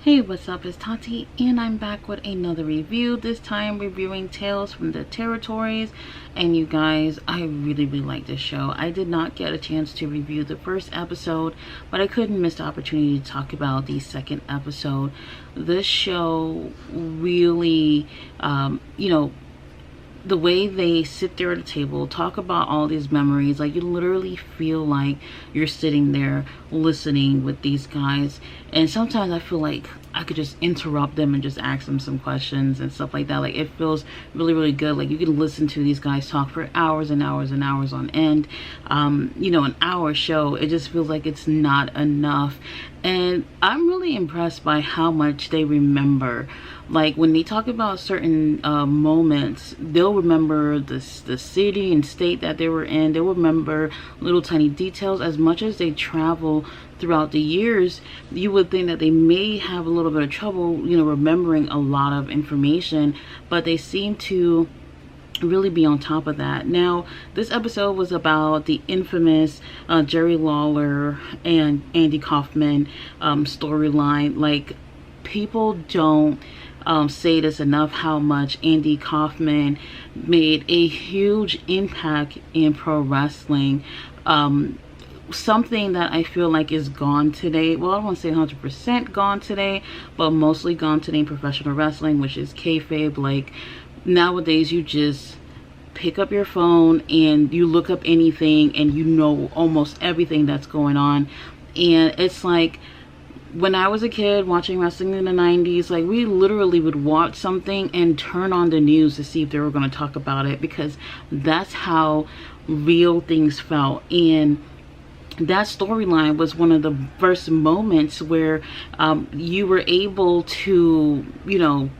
Hey, what's up? It's Tati, and I'm back with another review. This time reviewing Tales from the Territories. And you guys, I really like this show. I did not get a chance to review the first episode, but I couldn't miss the opportunity to talk about the second episode. This show really, the way they sit there at a table, talk about all these memories, like you literally feel like you're sitting there listening with these guys. And sometimes I feel like I could just interrupt them and just ask them some questions and stuff like that. Like it feels really good. Like you can listen to these guys talk for hours and hours and hours on end. An hour show, it just feels like it's not enough. And I'm really impressed by how much they remember. Like when they talk about certain moments, they'll remember the city and state that they were in. They'll remember little tiny details. As much as they travel throughout the years, you would think that they may have a little bit of trouble, remembering a lot of information, but they seem to really be on top of that. Now, this episode was about the infamous Jerry Lawler and Andy Kaufman storyline. Like, people don't say this enough, how much Andy Kaufman made a huge impact in pro wrestling. Something that I feel like is gone today. Well, I don't want to say 100% gone today, but mostly gone today in professional wrestling, which is kayfabe. Like, nowadays you just pick up your phone and you look up anything and you know almost everything that's going on. And it's like, when I was a kid watching wrestling in the 90s, like we literally would watch something and turn on the news to see if they were going to talk about it, because that's how real things felt. And that storyline was one of the first moments where you were able to,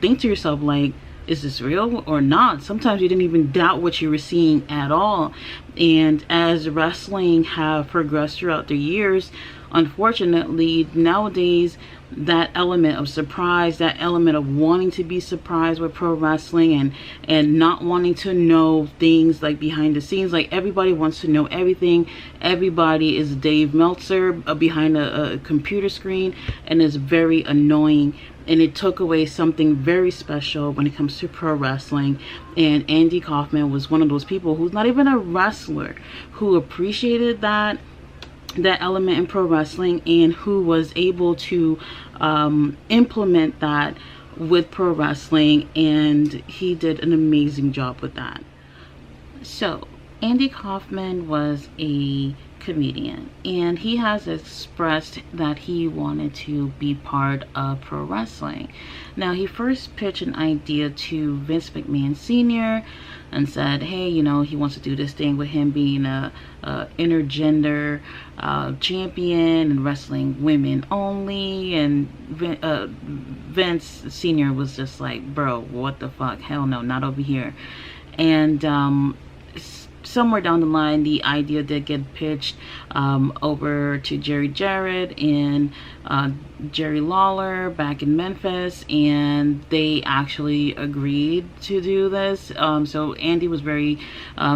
think to yourself, like, is this real or not? Sometimes you didn't even doubt what you were seeing at all. And as wrestling have progressed throughout the years, unfortunately, nowadays, that element of surprise, that element of wanting to be surprised with pro wrestling and not wanting to know things like behind the scenes, like everybody wants to know everything. Everybody is Dave Meltzer behind a computer screen, and it's very annoying. And it took away something very special when it comes to pro wrestling. And Andy Kaufman was one of those people who's not even a wrestler, who appreciated that element in pro wrestling, and who was able to implement that with pro wrestling, and he did an amazing job with that. So Andy Kaufman was a comedian, and he has expressed that he wanted to be part of pro wrestling. Now, he first pitched an idea to Vince McMahon Sr. and said, hey, he wants to do this thing with him being a intergender champion and wrestling women only. And Vince Sr. was just like, bro, what the fuck? Hell no, not over here. And somewhere down the line, the idea did get pitched over to Jerry Jarrett and Jerry Lawler back in Memphis, and they actually agreed to do this. So Andy was very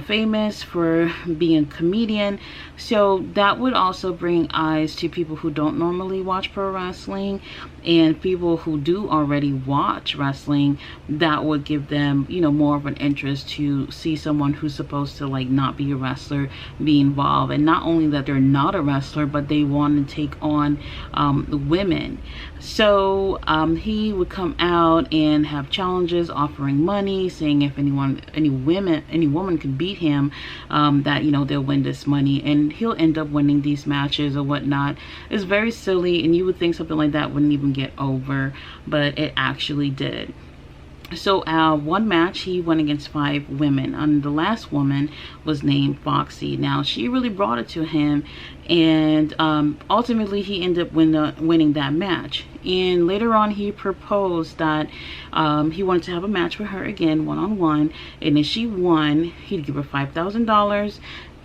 famous for being a comedian, so that would also bring eyes to people who don't normally watch pro wrestling, and people who do already watch wrestling. That would give them, more of an interest to see someone who's supposed to like not be a wrestler be involved. And not only that they're not a wrestler, but they want to take on women. So he would come out and have challenges, offering money, saying if any woman could beat him, that they'll win this money, and he'll end up winning these matches or whatnot. It's very silly, and you would think something like that wouldn't even get over, but it actually did. So one match, he went against 5 women, and the last woman was named Foxy. Now, she really brought it to him, and ultimately he ended up winning that match. And later on, he proposed that he wanted to have a match with her again, one-on-one, and if she won, he'd give her $5,000,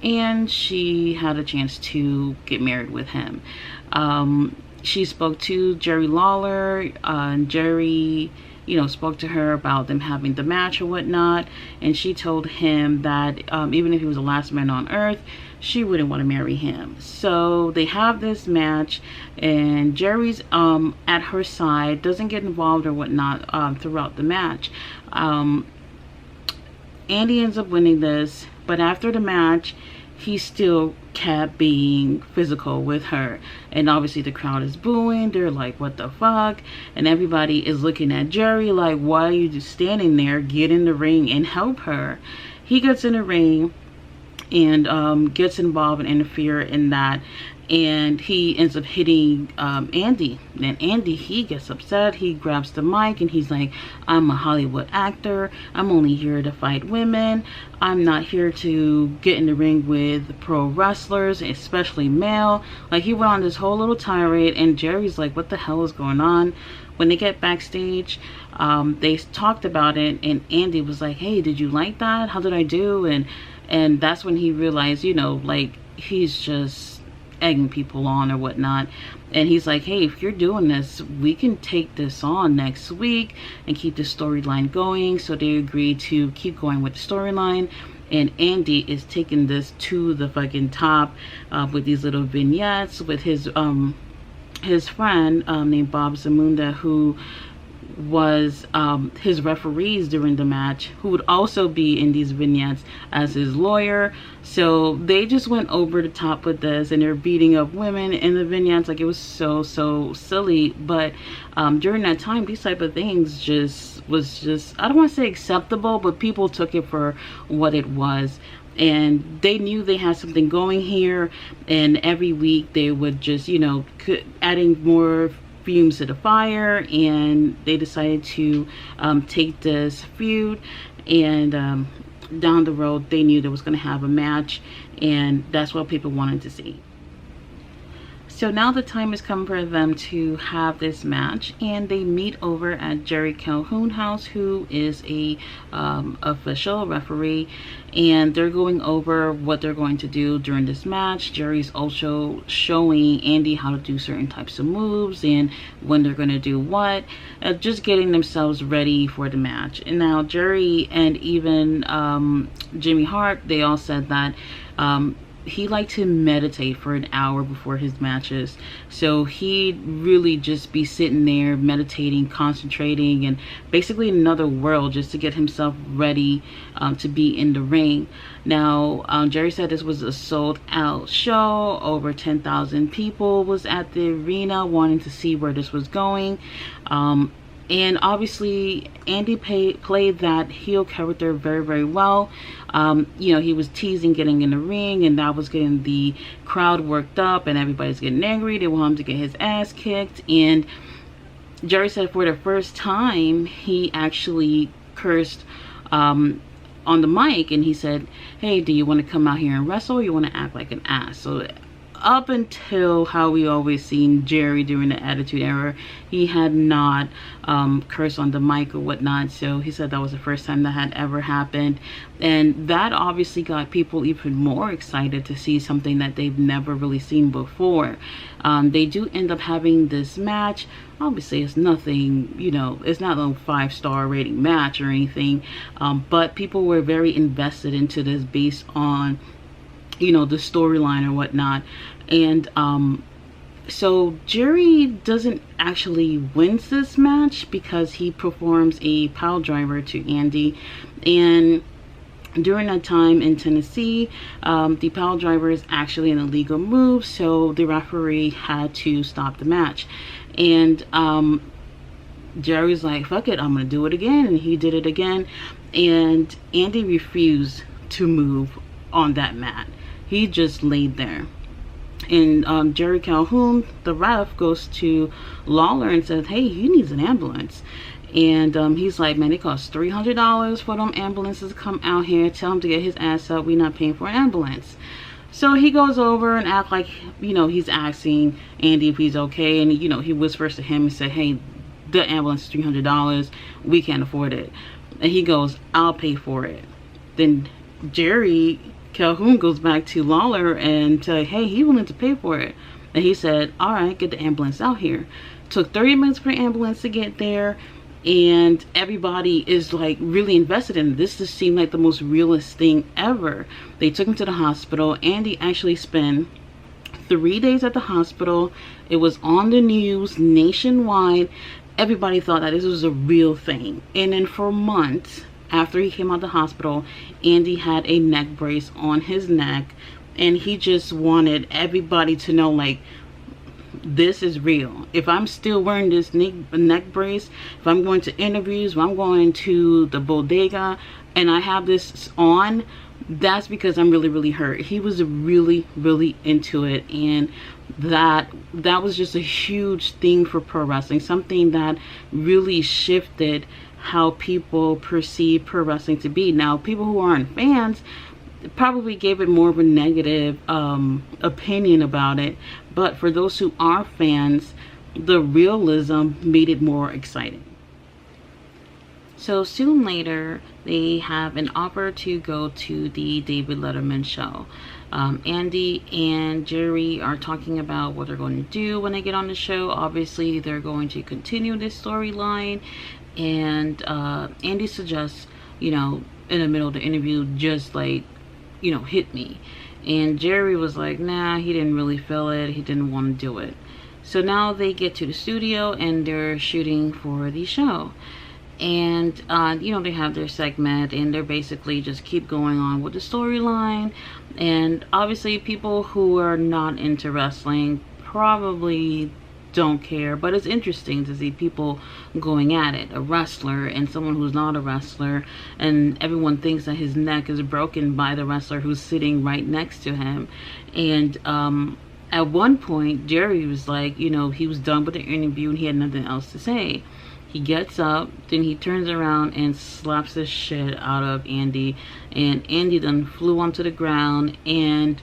and she had a chance to get married with him. She spoke to Jerry Lawler, Jerry you know, spoke to her about them having the match or whatnot, and she told him that even if he was the last man on earth, she wouldn't want to marry him. So they have this match, and Jerry's at her side, doesn't get involved or whatnot throughout the match. Andy ends up winning this, but after the match, he still kept being physical with her, and obviously the crowd is booing. They're like, what the fuck? And everybody is looking at Jerry like, why are you just standing there? Get in the ring and help her. He gets in the ring and gets involved and interfere in that, and he ends up hitting Andy. And Andy, he gets upset. He grabs the mic and he's like, I'm a Hollywood actor, I'm only here to fight women, I'm not here to get in the ring with pro wrestlers, especially male. Like, he went on this whole little tirade, and Jerry's like, what the hell is going on? When they get backstage, they talked about it, and Andy was like, hey, did you like that? How did I do? And that's when he realized, you know, like, he's just egging people on or whatnot. And he's like, hey, if you're doing this, we can take this on next week and keep the storyline going. So they agreed to keep going with the storyline, and Andy is taking this to the fucking top with these little vignettes with his friend named Bob Zamunda, who was his referees during the match, who would also be in these vignettes as his lawyer. So they just went over the top with this, and they're beating up women in the vignettes. Like, it was so silly. But during that time, these type of things was just, I don't want to say acceptable, but people took it for what it was. And they knew they had something going here, and every week they would just, you know, adding more fumes to the fire, and they decided to take this feud, and down the road they knew they was going to have a match, and that's what people wanted to see. So now the time has come for them to have this match, and they meet over at Jerry Calhoun's house, who is a official referee, and they're going over what they're going to do during this match. Jerry's also showing Andy how to do certain types of moves and when they're going to do what, just getting themselves ready for the match. And now Jerry and even Jimmy Hart, they all said that he liked to meditate for an hour before his matches. So he'd really just be sitting there meditating, concentrating, and basically in another world, just to get himself ready to be in the ring. Now, Jerry said this was a sold out show. Over 10,000 people was at the arena wanting to see where this was going. And obviously Andy played that heel character very well. You know, he was teasing getting in the ring, and that was getting the crowd worked up, and everybody's getting angry. They want him to get his ass kicked. And Jerry said for the first time he actually cursed on the mic, and he said, hey, do you want to come out here and wrestle, or you want to act like an ass? So up until how we always seen Jerry during the Attitude Era, he had not cursed on the mic or whatnot. So he said that was the first time that had ever happened, and that obviously got people even more excited to see something that they've never really seen before. They do end up having this match. Obviously it's nothing, you know, it's not a 5-star rating match or anything, but people were very invested into this based on, you know, the storyline or whatnot. And so Jerry doesn't actually win this match because he performs a pile driver to Andy. And during that time in Tennessee, the pile driver is actually an illegal move, so the referee had to stop the match. And Jerry's like, fuck it, I'm gonna do it again. And he did it again, and Andy refused to move on that mat. He just laid there. And Jerry Calhoun, the ref, goes to Lawler and says, hey, he needs an ambulance. And he's like, man, it costs $300 for them ambulances to come out here. Tell him to get his ass up. We're not paying for an ambulance. So he goes over and act like, you know, he's asking Andy if he's okay. And, you know, he whispers to him and said, hey, the ambulance is $300. We can't afford it. And he goes, I'll pay for it. Then Jerry Calhoun goes back to Lawler and say, hey, he willing to pay for it. And he said, all right, get the ambulance out here. Took 30 minutes for the ambulance to get there. and everybody is like really invested in it. This just seemed like the most realist thing ever. They took him to the hospital. Andy actually spent 3 days at the hospital. It was on the news nationwide. Everybody thought that this was a real thing. And then for months after he came out of the hospital, Andy had a neck brace on his neck, and he just wanted everybody to know, like, this is real. If I'm still wearing this neck brace, if I'm going to interviews, if I'm going to the bodega and I have this on, that's because I'm really hurt. He was really into it, and that was just a huge thing for pro wrestling, something that really shifted how people perceive pro wrestling to be. Now, people who aren't fans probably gave it more of a negative opinion about it, but for those who are fans, the realism made it more exciting. So soon later, they have an offer to go to the David Letterman show. Andy and Jerry are talking about what they're going to do when they get on the show. Obviously, they're going to continue this storyline, and Andy suggests, you know, in the middle of the interview, just like, you know, hit me. And Jerry was like, nah, he didn't really feel it. He didn't want to do it. So now they get to the studio and they're shooting for the show. And, you know, they have their segment and they're basically just keep going on with the storyline. And obviously people who are not into wrestling probably don't care, but it's interesting to see people going at it. A wrestler and someone who's not a wrestler, and everyone thinks that his neck is broken by the wrestler who's sitting right next to him. And at one point Jerry was like, you know, he was done with the interview and he had nothing else to say. He gets up, then he turns around and slaps the shit out of Andy, and Andy then flew onto the ground. And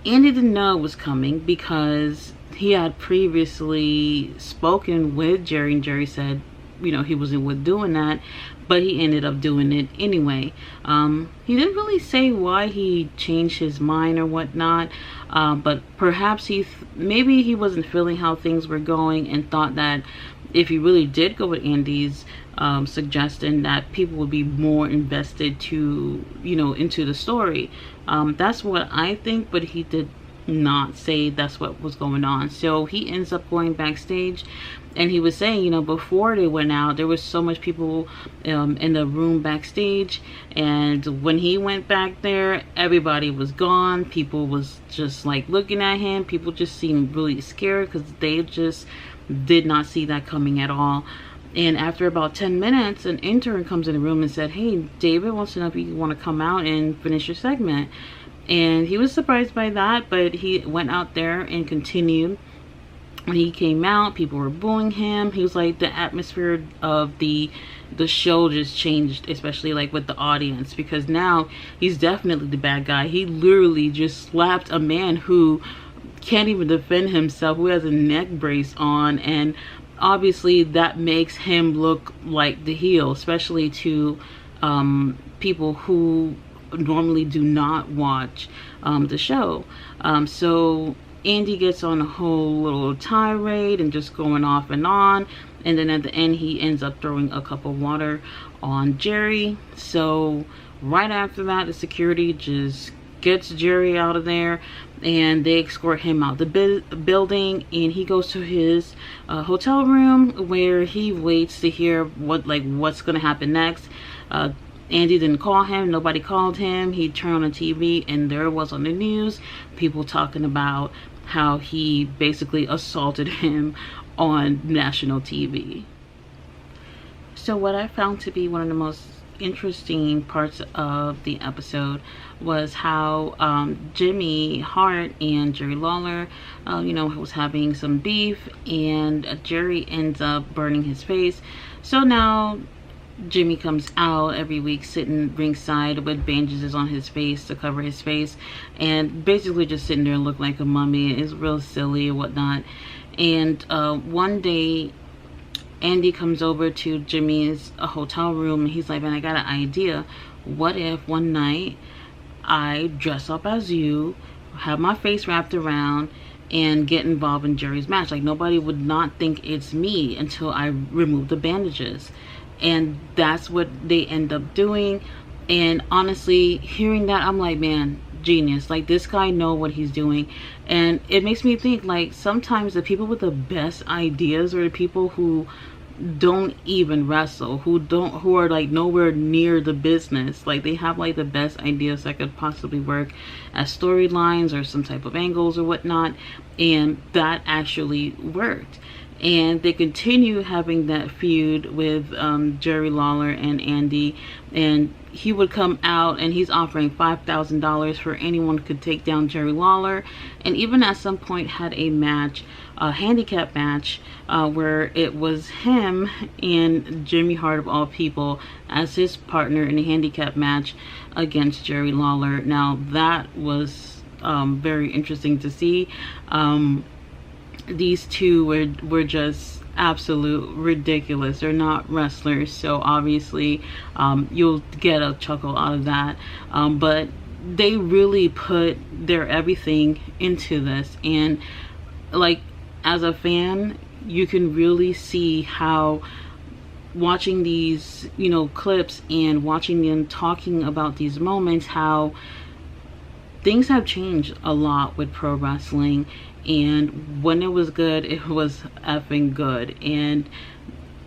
Andy didn't know it was coming because he had previously spoken with Jerry, and Jerry said, you know, he wasn't with doing that, but he ended up doing it anyway. He didn't really say why he changed his mind or whatnot, but perhaps maybe he wasn't feeling how things were going and thought that if he really did go with Andy's suggestion, that people would be more invested to, you know, into the story. That's what I think, but he did not say that's what was going on. So he ends up going backstage, and he was saying, you know, before they went out, there was so much people in the room backstage, and when he went back there, everybody was gone. People was just like looking at him. People just seemed really scared because they just did not see that coming at all. And after about 10 minutes, an intern comes in the room and said, hey, David wants to know if you want to come out and finish your segment. And he was surprised by that, but he went out there and continued. When he came out, people were booing him. He was like, the atmosphere of the show just changed, especially like with the audience, because now he's definitely the bad guy. He literally just slapped a man who can't even defend himself, who has a neck brace on, and obviously that makes him look like the heel, especially to people who normally do not watch the show. So Andy gets on a whole little tirade and just going off and on, and then at the end he ends up throwing a cup of water on Jerry. So right after that, the security just gets Jerry out of there, and they escort him out the building, and he goes to his hotel room where he waits to hear what's gonna happen next. Andy didn't call him. Nobody called him. He turned on the TV, and there it was on the news, people talking about how he basically assaulted him on national TV. So what I found to be one of the most interesting parts of the episode was how Jimmy Hart and Jerry Lawler, you know, was having some beef, and Jerry ends up burning his face. So now Jimmy comes out every week sitting ringside with bandages on his face to cover his face, and basically just sitting there and look like a mummy. It's real silly and whatnot. And one day Andy comes over to Jimmy's hotel room, and he's like, man, I got an idea. What if one night I dress up as you, have my face wrapped around, and get involved in Jerry's match. Like, nobody would not think it's me until I remove the bandages. And that's what they end up doing. And honestly, hearing that, I'm like, man, genius. Like, this guy know what he's doing. And it makes me think, like, sometimes the people with the best ideas are the people who don't even wrestle, who are like nowhere near the business. Like, they have like the best ideas that could possibly work as storylines or some type of angles or whatnot, and that actually worked. And they continue having that feud with Jerry Lawler and Andy, and he would come out and he's offering $5,000 for anyone who could take down Jerry Lawler, and even at some point had a match, a handicap match, where it was him and Jimmy Hart of all people as his partner in a handicap match against Jerry Lawler. Now that was very interesting to see. These two were just absolute ridiculous. They're not wrestlers, so obviously you'll get a chuckle out of that, but they really put their everything into this. And like, as a fan, you can really see how watching these, you know, clips and watching them talking about these moments, how things have changed a lot with pro wrestling. And when it was good, it was effing good. And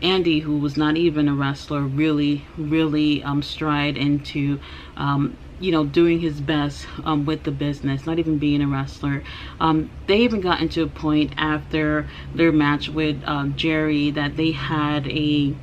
Andy, who was not even a wrestler, really stride into you know, doing his best with the business, not even being a wrestler. They even got into a point after their match with Jerry that they had a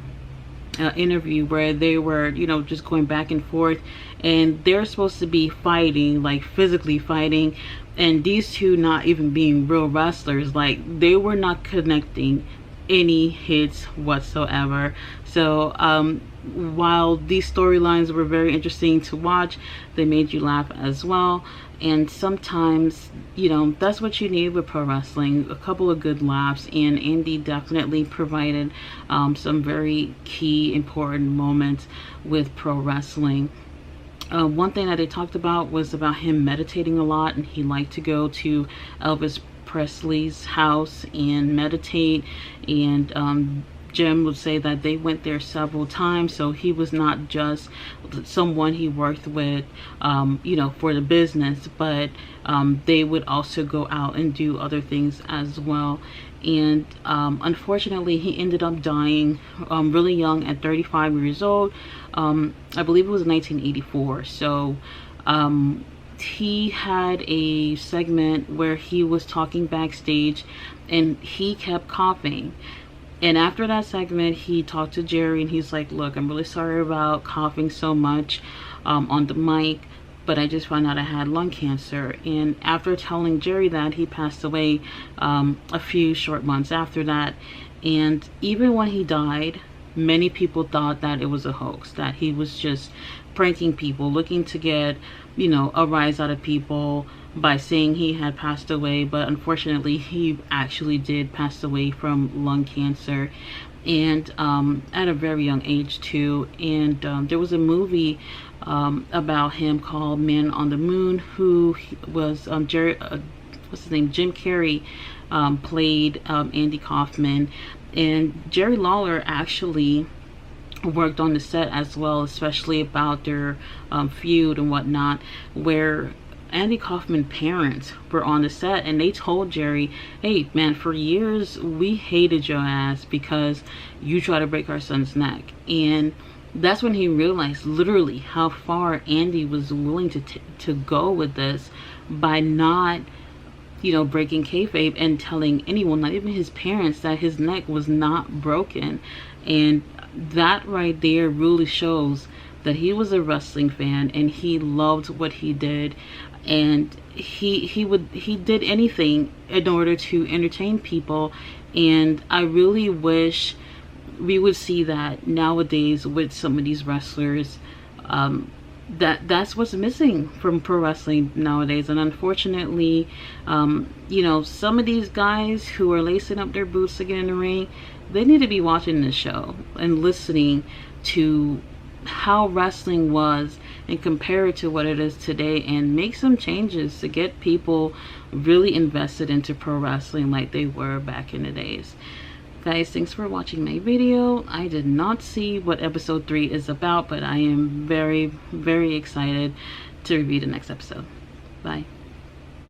interview where they were, you know, just going back and forth, and they're supposed to be fighting, like physically fighting, and these two not even being real wrestlers, like they were not connecting any hits whatsoever. So while these storylines were very interesting to watch, they made you laugh as well. And sometimes, you know, that's what you need with pro wrestling, a couple of good laughs. And Andy definitely provided some very key important moments with pro wrestling. One thing that they talked about was about him meditating a lot, and he liked to go to Elvis Presley's house and meditate. And Jim would say that they went there several times, so he was not just someone he worked with, you know, for the business, but they would also go out and do other things as well. And unfortunately, he ended up dying really young at 35 years old. I believe it was 1984. So he had a segment where he was talking backstage and he kept coughing. And after that segment, he talked to Jerry and he's like, look, I'm really sorry about coughing so much on the mic, but I just found out I had lung cancer. And after telling Jerry that, he passed away a few short months after that. And even when he died, many people thought that it was a hoax, that he was just pranking people, looking to get, you know, a rise out of people by saying he had passed away. But unfortunately, he actually did pass away from lung cancer, and at a very young age too. And there was a movie about him called Man on the Moon, who was what's his name, Jim Carrey played Andy Kaufman. And Jerry Lawler actually worked on the set as well, especially about their feud and whatnot, where Andy Kaufman's parents were on the set and they told Jerry, hey man, for years we hated your ass because you tried to break our son's neck. And that's when he realized literally how far Andy was willing to go with this, by not, you know, breaking kayfabe and telling anyone, not even his parents, that his neck was not broken. And that right there really shows that he was a wrestling fan and he loved what he did. And he did anything in order to entertain people. And I really wish we would see that nowadays with some of these wrestlers. That's what's missing from pro wrestling nowadays. And unfortunately, you know, some of these guys who are lacing up their boots to get in the ring, they need to be watching this show and listening to how wrestling was and compare it to what it is today and make some changes to get people really invested into pro wrestling like they were back in the days. Guys, thanks for watching my video. I did not see what episode 3 is about, but I am very, very excited to review the next episode. Bye.